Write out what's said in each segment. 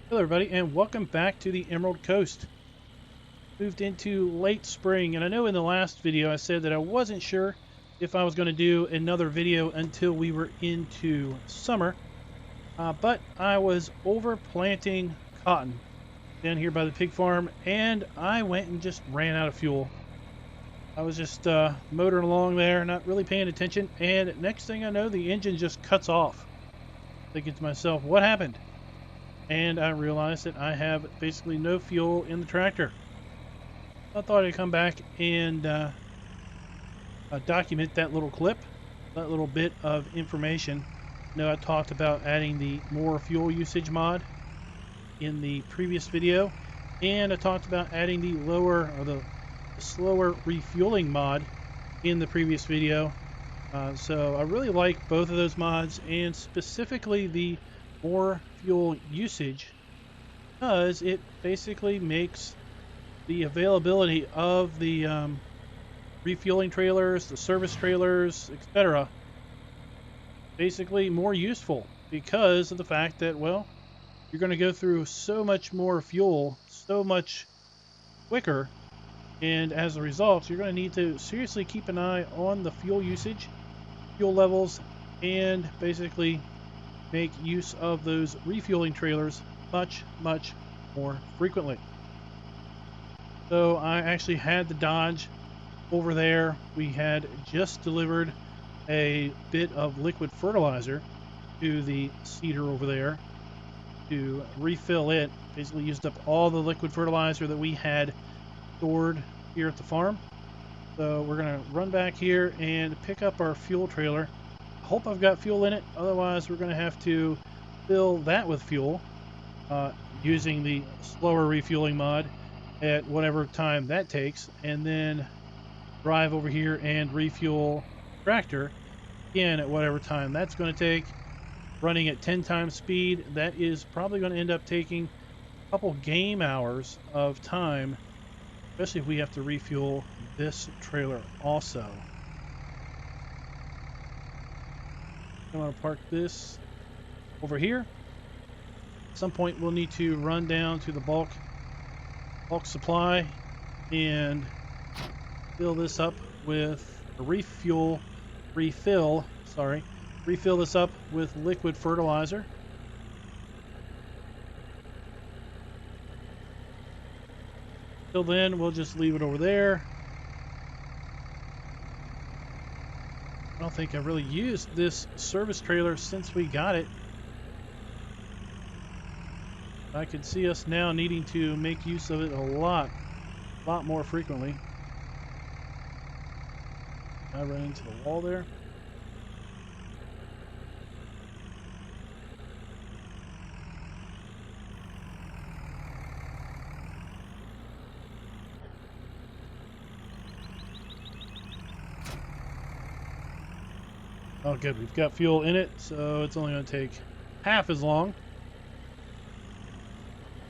Hello everybody and welcome back to the Emerald Coast. Moved into late spring, and I know in the last video I said that I wasn't sure if I was going to do another video until we were into summer, but I was over planting cotton down here by the pig farm, and I went and just ran out of fuel. I was just motoring along there, not really paying attention, and next thing I know the engine just cuts off. Thinking to myself, what happened? And I realized that I have basically no fuel in the tractor. I thought I'd come back and document that little clip, that little bit of information. I talked about adding the more fuel usage mod in the previous video, and I talked about adding the lower or the slower refueling mod in the previous video. So I really like both of those mods, and specifically the more fuel usage, because it basically makes the availability of the refueling trailers, the service trailers, etc. basically more useful, because of the fact that, well, you're going to go through so much more fuel so much quicker, and as a result you're going to need to seriously keep an eye on the fuel usage, fuel levels, and basically make use of those refueling trailers much more frequently. So I actually had the Dodge over there. We had just delivered a bit of liquid fertilizer to the seeder over there to refill it. Basically used up all the liquid fertilizer that we had stored here at the farm. So we're going to run back here and pick up our fuel trailer. Hope I've got fuel in it, otherwise we're going to have to fill that with fuel using the slower refueling mod at whatever time that takes, and then drive over here and refuel tractor again at whatever time that's going to take. Running at 10 times speed, that is probably going to end up taking a couple game hours of time, especially if we have to refuel this trailer also. I'm going to park this over here. At some point we'll need to run down to the bulk supply and fill this up with refill this up with liquid fertilizer. Till then we'll just leave it over there. I don't think I've really used this service trailer since we got it. I could see us now needing to make use of it a lot more frequently. I ran into the wall there. Oh good, we've got fuel in it, so it's only going to take half as long.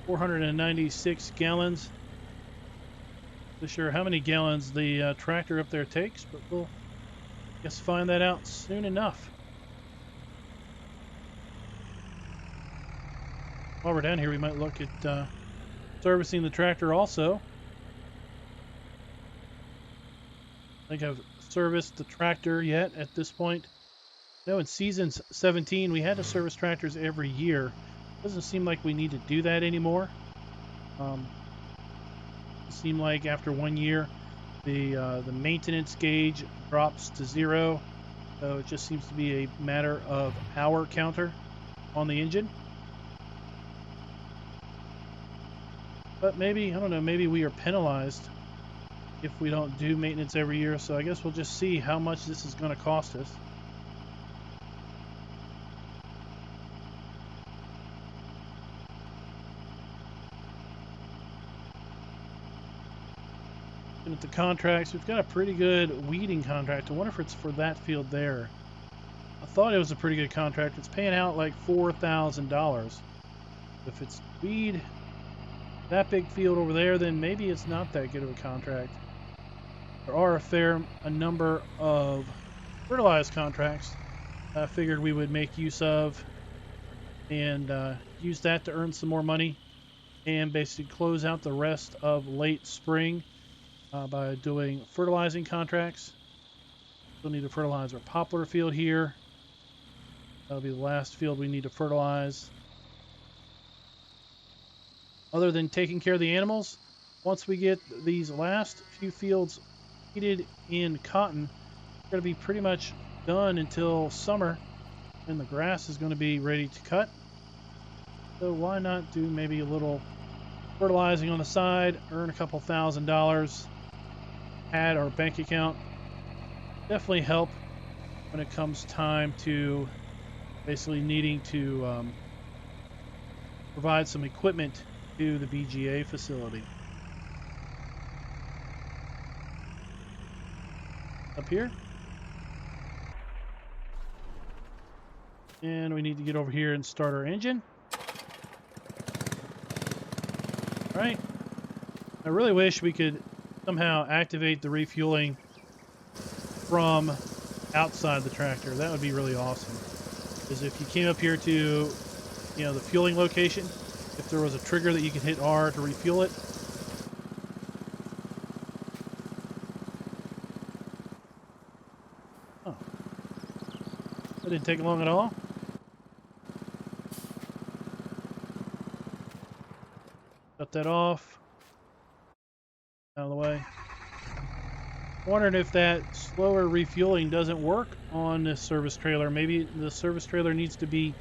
496 gallons. Not sure how many gallons the tractor up there takes, but we'll guess find that out soon enough. While we're down here, we might look at servicing the tractor also. I think I've serviced the tractor yet at this point. No, in season 17 we had to service tractors every year. Doesn't seem like we need to do that anymore. It seemed like after 1 year the maintenance gauge drops to 0, so it just seems to be a matter of hour counter on the engine. But maybe, I don't know, maybe we are penalized if we don't do maintenance every year, so I guess we'll just see how much this is going to cost us. At the contracts, we've got a pretty good weeding contract. I wonder if it's for that field there. I thought it was a pretty good contract. It's paying out like $4,000. If it's weed that big field over there, then maybe it's not that good of a contract. There are a number of fertilized contracts I figured we would make use of and use that to earn some more money and basically close out the rest of late spring by doing fertilizing contracts. We'll need to fertilize our poplar field here. That'll be the last field we need to fertilize. Other than taking care of the animals, once we get these last few fields seeded in cotton, we're going to be pretty much done until summer, and the grass is going to be ready to cut. So why not do maybe a little fertilizing on the side, earn a couple $1,000, add our bank account. Definitely help when it comes time to basically needing to provide some equipment to the BGA facility. Up here. And we need to get over here and start our engine. All right. I really wish we could somehow activate the refueling from outside the tractor. That would be really awesome. Because if you came up here to, the fueling location, if there was a trigger that you could hit R to refuel it. Oh. That didn't take long at all. Shut that off. Out of the way. Wondering if that slower refueling doesn't work on this service trailer. Maybe the service trailer needs to be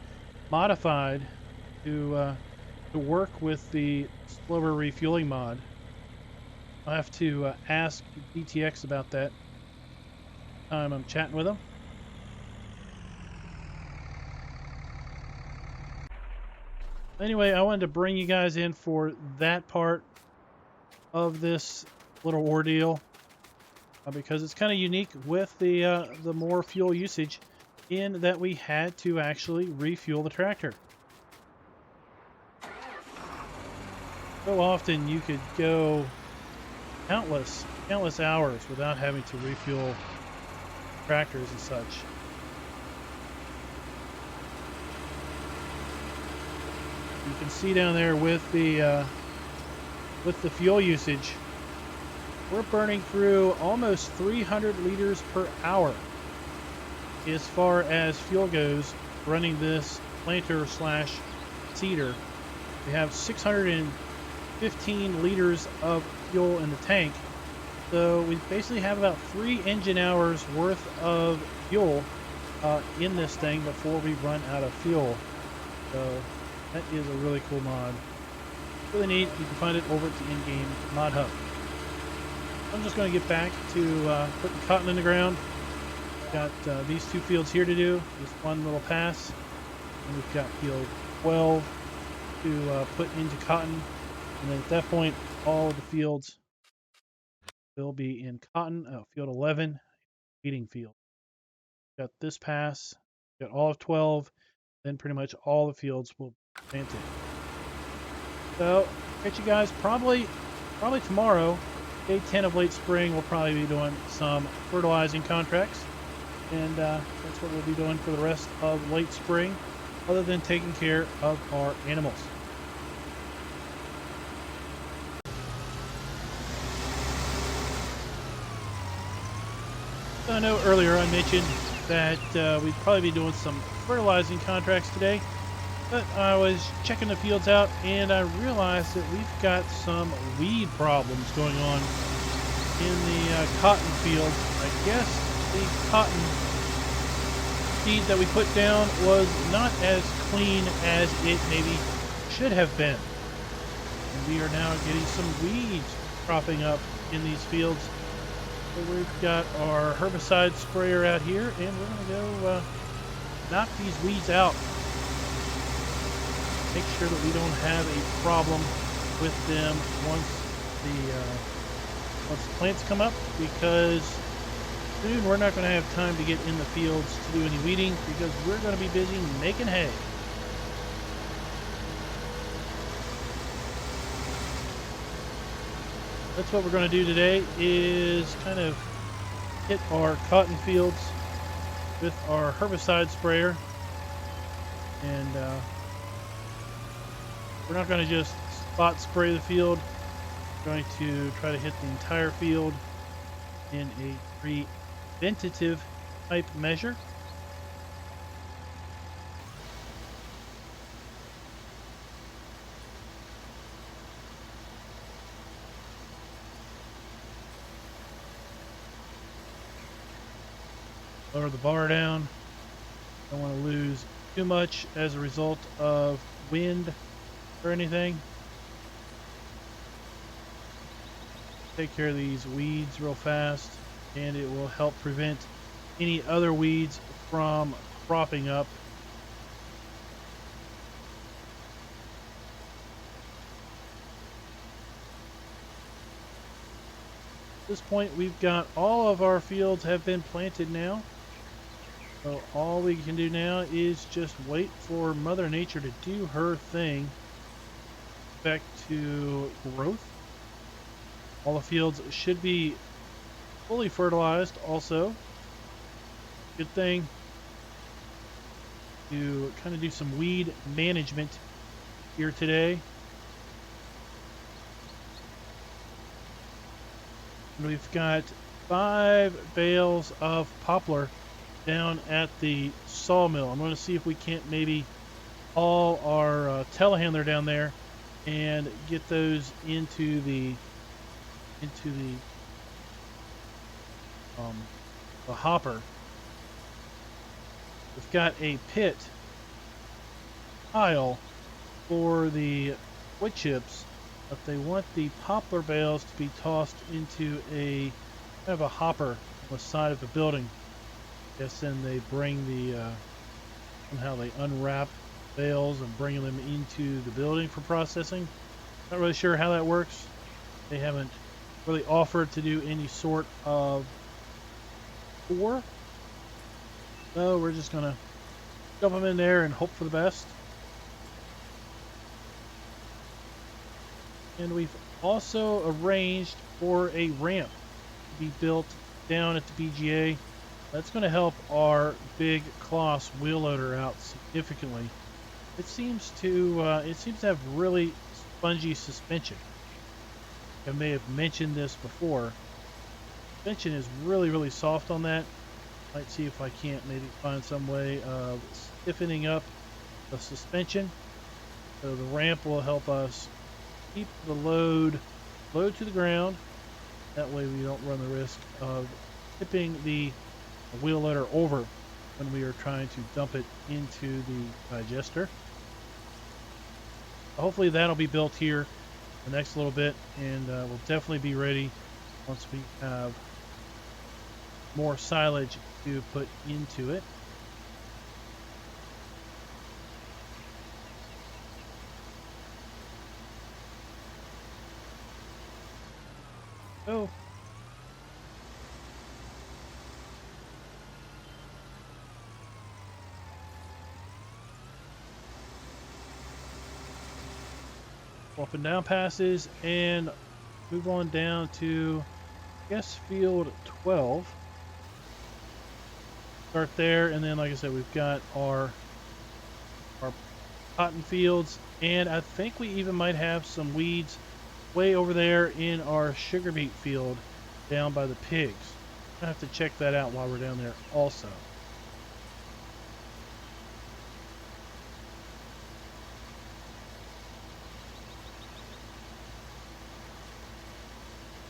modified to work with the slower refueling mod. I'll have to ask DTX about that time I'm chatting with them. Anyway, I wanted to bring you guys in for that part of this little ordeal because it's kind of unique with the more fuel usage in that we had to actually refuel the tractor. So often you could go countless hours without having to refuel tractors and such. You can see down there with the fuel usage, we're burning through almost 300 liters per hour as far as fuel goes running this planter slash seeder. We have 615 liters of fuel in the tank, so we basically have about 3 engine hours worth of fuel in this thing before we run out of fuel. So that is a really cool mod. Really neat. You can find it over at the in-game mod hub. I'm just going to get back to putting cotton in the ground. Got these 2 fields here to do, just one little pass, and we've got field 12 to put into cotton, and then at that point all of the fields will be in cotton. Field 11, feeding field. Got this pass, got all of 12, then pretty much all the fields will be planted. So catch you guys probably tomorrow, day 10 of late spring. We'll probably be doing some fertilizing contracts, and that's what we'll be doing for the rest of late spring, other than taking care of our animals. So I know earlier I mentioned that we'd probably be doing some fertilizing contracts today, but I was checking the fields out and I realized that we've got some weed problems going on in the cotton field. I guess the cotton seed that we put down was not as clean as it maybe should have been. And we are now getting some weeds cropping up in these fields. So we've got our herbicide sprayer out here, and we're going to go knock these weeds out. Make sure that we don't have a problem with them once the plants come up, because soon we're not going to have time to get in the fields to do any weeding because we're going to be busy making hay. That's what we're going to do today, is kind of hit our cotton fields with our herbicide sprayer and We're not going to just spot spray the field. We're going to try to hit the entire field in a preventative type measure. Lower the bar down. Don't want to lose too much as a result of wind or anything. Take care of these weeds real fast, and it will help prevent any other weeds from cropping up. At this point, we've got all of our fields have been planted now. So all we can do now is just wait for Mother Nature to do her thing. Back to growth. All the fields should be fully fertilized also. Good thing to kind of do some weed management here today. And we've got 5 bales of poplar down at the sawmill. I'm going to see if we can't maybe haul our telehandler down there and get those into the hopper. We've got a pit pile for the wood chips, but they want the poplar bales to be tossed into a kind of a hopper on the side of the building. I guess then they bring the somehow they unwrap bales and bring them into the building for processing. Not really sure how that works. They haven't really offered to do any sort of pour. So we're just gonna dump them in there and hope for the best. And we've also arranged for a ramp to be built down at the BGA. That's going to help our big Kloss wheel loader out significantly. It seems to have really spongy suspension. I may have mentioned this before. Suspension is really soft on that. Might see if I can't maybe find some way of stiffening up the suspension. So the ramp will help us keep the load to the ground. That way we don't run the risk of tipping the wheel loader over when we are trying to dump it into the digester. Hopefully that'll be built here the next little bit, and we'll definitely be ready once we have more silage to put into it. So up and down passes and move on down to, I guess, field 12. Start there, and then like I said, we've got our cotton fields, and I think we even might have some weeds way over there in our sugar beet field down by the pigs. I have to check that out while we're down there also.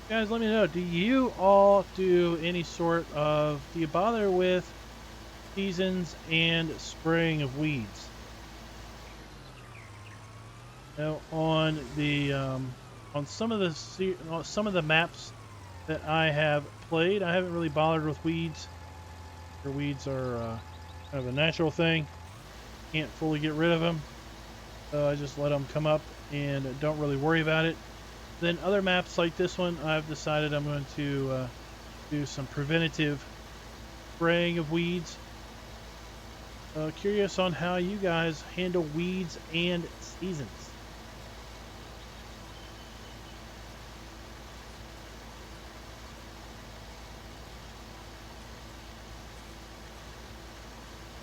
Guys, let me know, do you all do any sort of, do you bother with seasons and spraying of weeds? Now, on the on some of the maps that I have played, I haven't really bothered with weeds. Or weeds are kind of a natural thing. Can't fully get rid of them, so I just let them come up and don't really worry about it. Then other maps like this one, I've decided I'm going to do some preventative spraying of weeds. Curious on how you guys handle weeds and seasons.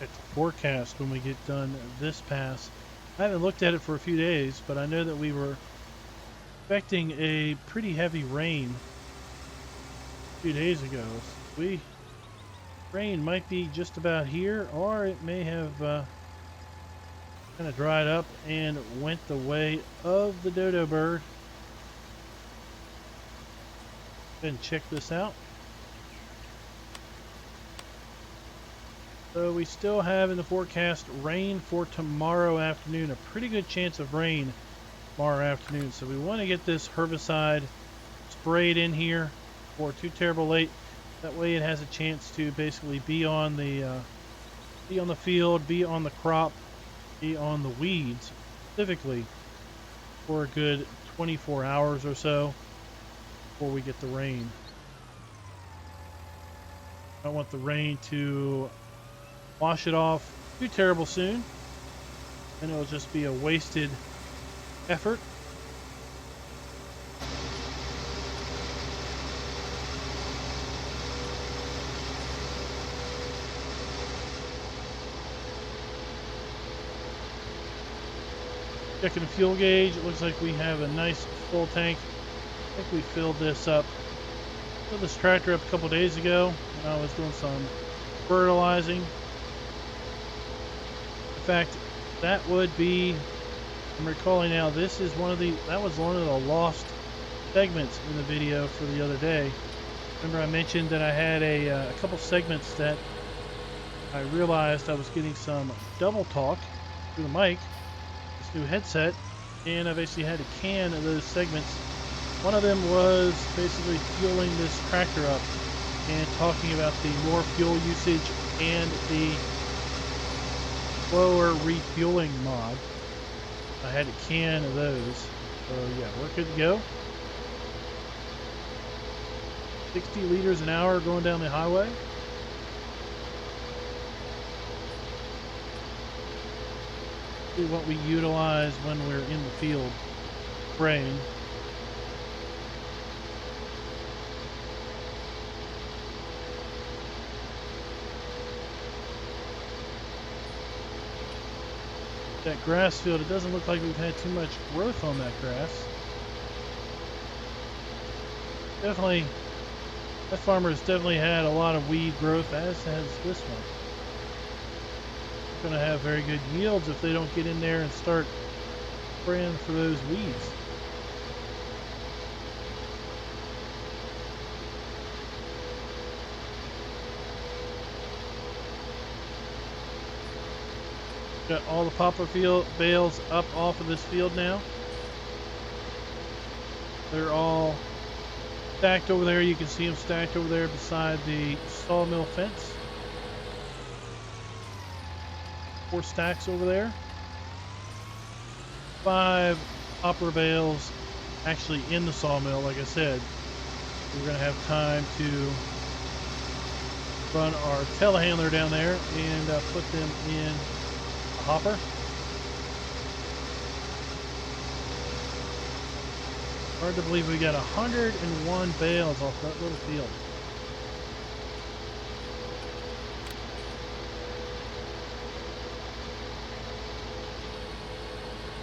At the forecast when we get done this pass, I haven't looked at it for a few days, but I know that we were expecting a pretty heavy rain a few days ago. Rain might be just about here, or it may have kind of dried up and went the way of the dodo bird. Go ahead and check this out. So we still have in the forecast rain for tomorrow afternoon, a pretty good chance of rain tomorrow afternoon. So we want to get this herbicide sprayed in here before too terrible late. That way it has a chance to basically be on the field, be on the crop, be on the weeds specifically for a good 24 hours or so before we get the rain. I don't want the rain to wash it off too terrible soon, and it'll just be a wasted effort. Checking the fuel gauge, it looks like we have a nice full tank. I think we filled this tractor up a couple days ago when I was doing some fertilizing. In fact, that would be, I'm recalling now, that was one of the lost segments in the video for the other day. Remember I mentioned that I had a couple segments that I realized I was getting some double talk through the mic, this new headset, and I basically had to can those segments. One of them was basically fueling this tractor up and talking about the more fuel usage and the slower refueling mod. I had to can those. So yeah, we're good to go. 60 liters an hour going down the highway. See what we utilize when we're in the field spraying. That grass field, it doesn't look like we've had too much growth on that grass. Definitely, that farmer has definitely had a lot of weed growth, as has this one. They're going to have very good yields if they don't get in there and start spraying for those weeds. Got all the poplar bales up off of this field now. They're all stacked over there. You can see them stacked over there beside the sawmill fence. 4 stacks over there. 5 poplar bales actually in the sawmill, like I said. We're going to have time to run our telehandler down there and put them in hopper. Hard to believe we got 101 bales off that little field.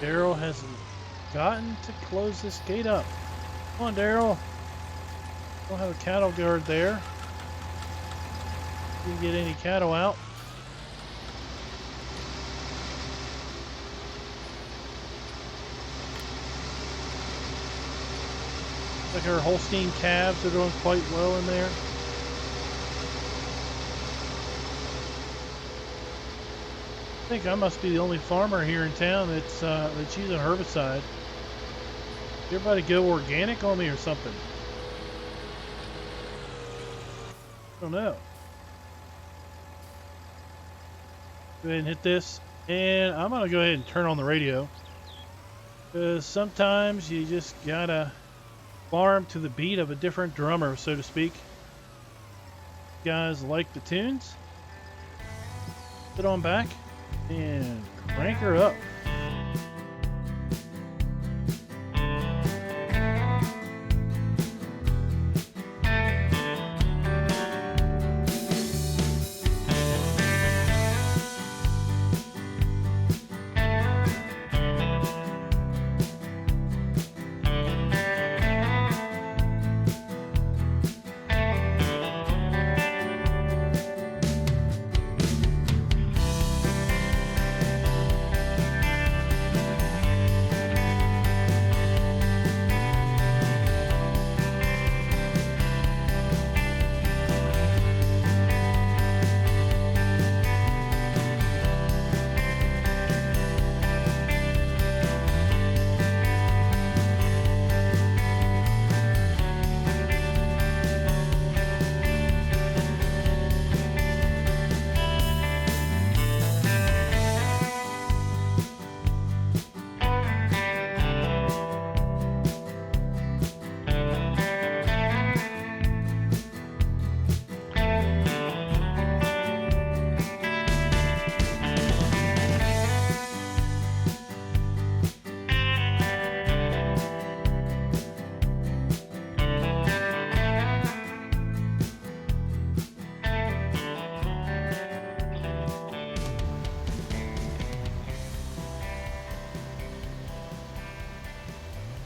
Daryl has gotten to close this gate up. Come on, Daryl. Don't have a cattle guard there. Didn't get any cattle out. Like our Holstein calves are doing quite well in there. I think I must be the only farmer here in town that's using herbicide. Everybody go organic on me or something? I don't know. Go ahead and hit this, and I'm gonna go ahead and turn on the radio, because sometimes you just gotta farm to the beat of a different drummer, so to speak. You guys like the tunes? Sit on back and crank her up.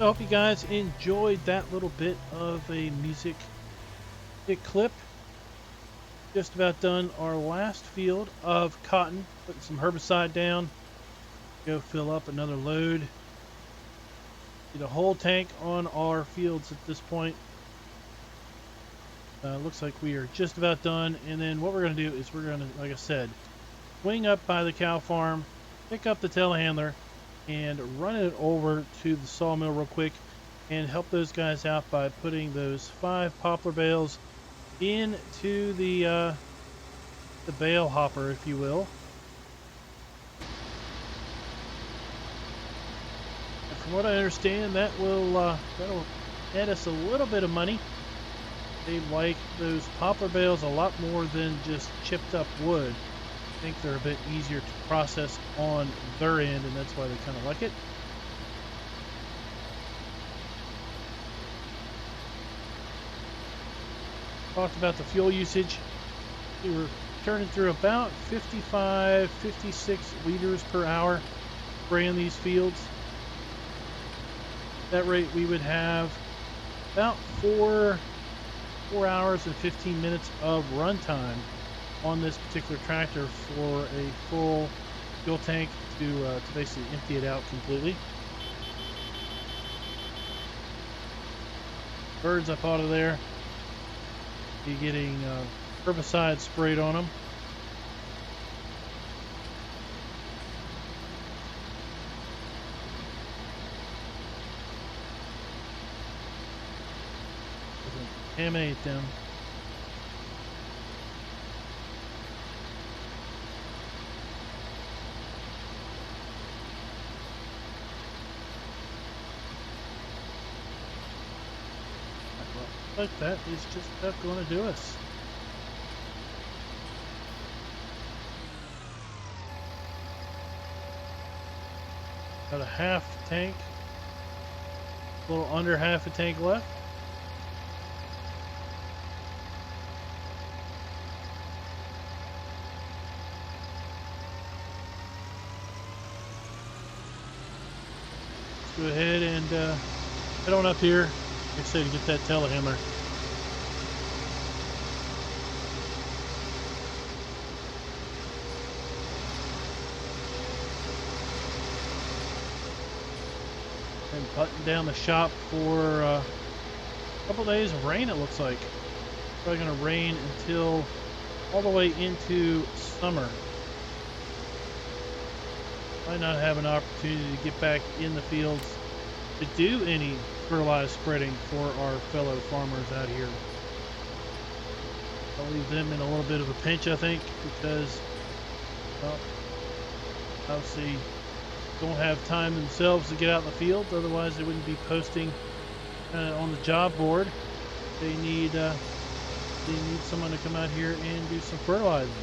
hope you guys enjoyed that little bit of a music clip. Just about done our last field of cotton, putting some herbicide down. Go fill up another load. Get a whole tank on our fields at this point. Looks like we are just about done. And then what we're going to do is we're going to, like I said, swing up by the cow farm, pick up the telehandler, and run it over to the sawmill real quick and help those guys out by putting those 5 poplar bales into the bale hopper, if you will. And from what I understand, that will that'll net us a little bit of money. They like those poplar bales a lot more than just chipped up wood. I think they're a bit easier to process on their end, and that's why they kind of like it. Talked about the fuel usage. We were turning through about 55, 56 liters per hour spraying these fields. At that rate, we would have about 4 hours and 15 minutes of runtime on this particular tractor for a full fuel tank to basically empty it out completely. Birds up out of there. Be getting herbicide sprayed on them. Doesn't contaminate them. Like that is just about going to do us. Got a half tank, a little under half a tank left. Let's go ahead and head on up here. Like I said, to get that telehandler. And button down the shop for a couple days of rain, it looks like. It's probably going to rain until all the way into summer. Might not have an opportunity to get back in the fields to do any fertilized spreading for our fellow farmers out here. I'll leave them in a little bit of a pinch, I think, because, well, obviously don't have time themselves to get out in the field. Otherwise, they wouldn't be posting on the job board. They need someone to come out here and do some fertilizing.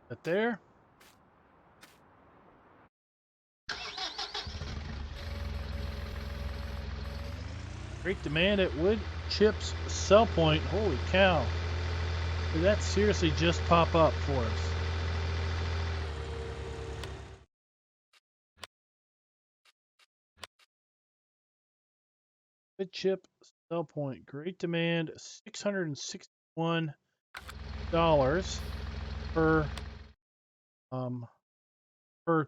But there. Great demand at wood chips sell point. Holy cow. Did that seriously just pop up for us? Wood chip sell point. Great demand. $661 per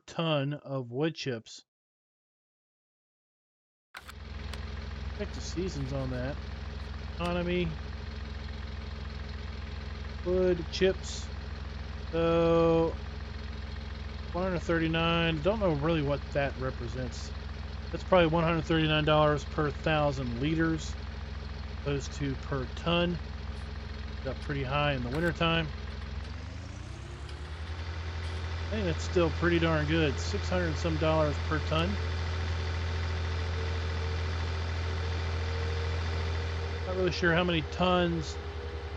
ton of wood chips. Check the seasons on that. Economy. Wood chips. So 139. Don't know really what that represents. That's probably $139 per 1,000 liters. Those two per ton. Up pretty high in the wintertime. I think that's still pretty darn good. $600 and some per ton. Not really sure how many tons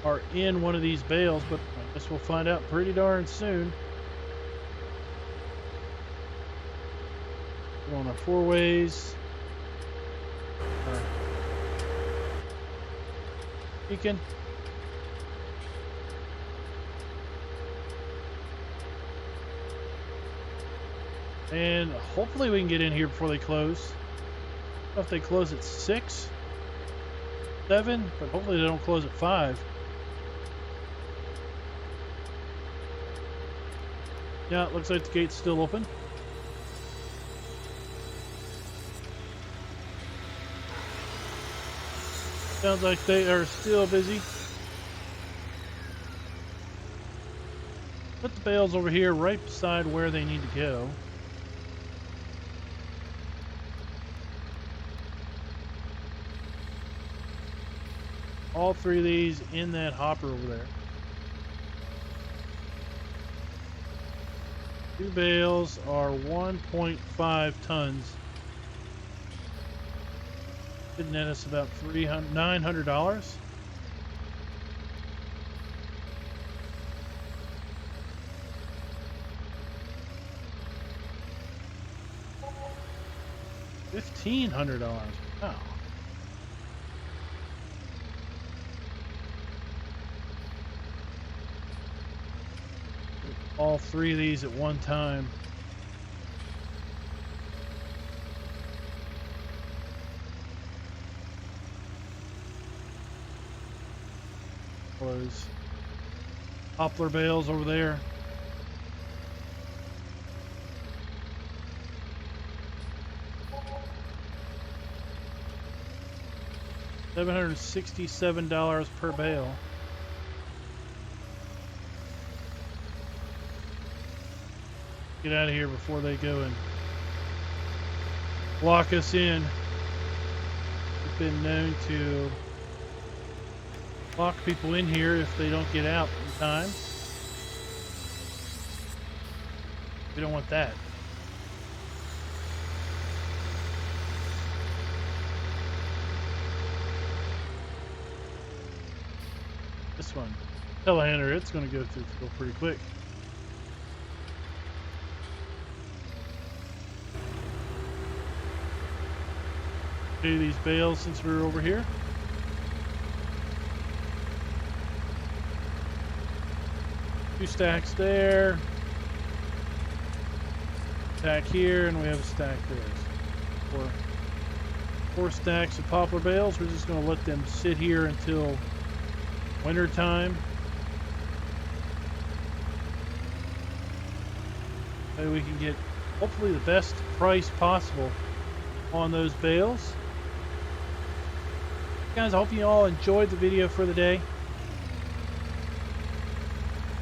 are in one of these bales, but I guess we'll find out pretty darn soon. We're on our 4 ways. Peeking. And hopefully we can get in here before they close. I don't know if they close at 6, 7, but hopefully they don't close at 5. Yeah, it looks like the gate's still open. Sounds like they are still busy. Put the bales over here right beside where they need to go. All 3 of these in that hopper over there. 2 bales are 1.5 tons. Didn't net us about $900. $1,500. Wow. All 3 of these at one time. Those poplar bales over there. $767 per bale. Get out of here before they go and lock us in. We've been known to lock people in here if they don't get out in time. We don't want that. This one, telehandler, it's going to go through fuel pretty quick. Do these bales since we were over here. Two stacks there. Stack here, and we have a stack there. So 4 stacks of poplar bales. We're just going to let them sit here until winter time. So we can get hopefully the best price possible on those bales. Guys, I hope you all enjoyed the video for the day.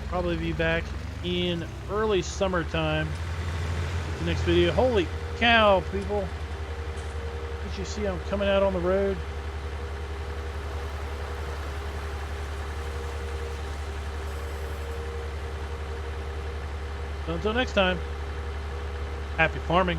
Probably be back in early summertime with the next video. Holy cow, people. Did you see I'm coming out on the road? So until next time, happy farming.